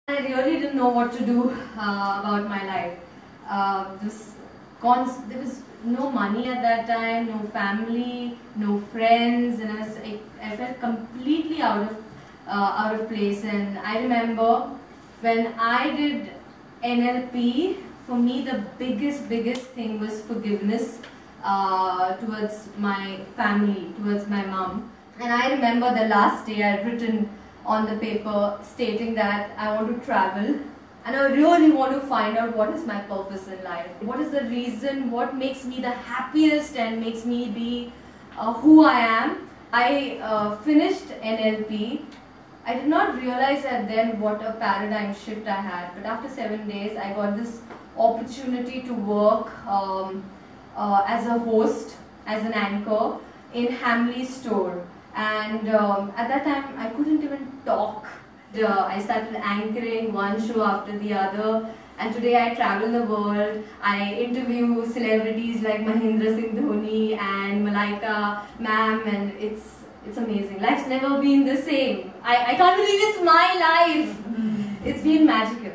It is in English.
I really didn't know what to do about my life. There was no money at that time, no family, no friends, and I felt completely out of place. And I remember when I did NLP, for me the biggest thing was forgiveness towards my family, towards my mom. And I remember the last day I had written on the paper stating that I want to travel and I really want to find out what is my purpose in life. What is the reason, what makes me the happiest and makes me be who I am. I finished NLP. I did not realize at then what a paradigm shift I had, but after 7 days I got this opportunity to work as a host, as an anchor in Hamley's store. And at that time I couldn't even talk. I started anchoring one show after the other, and today I travel the world. I interview celebrities like Mahendra Singh Dhoni and Malaika ma'am, and it's amazing. Life's never been the same. I can't believe it's my life. It's been magical.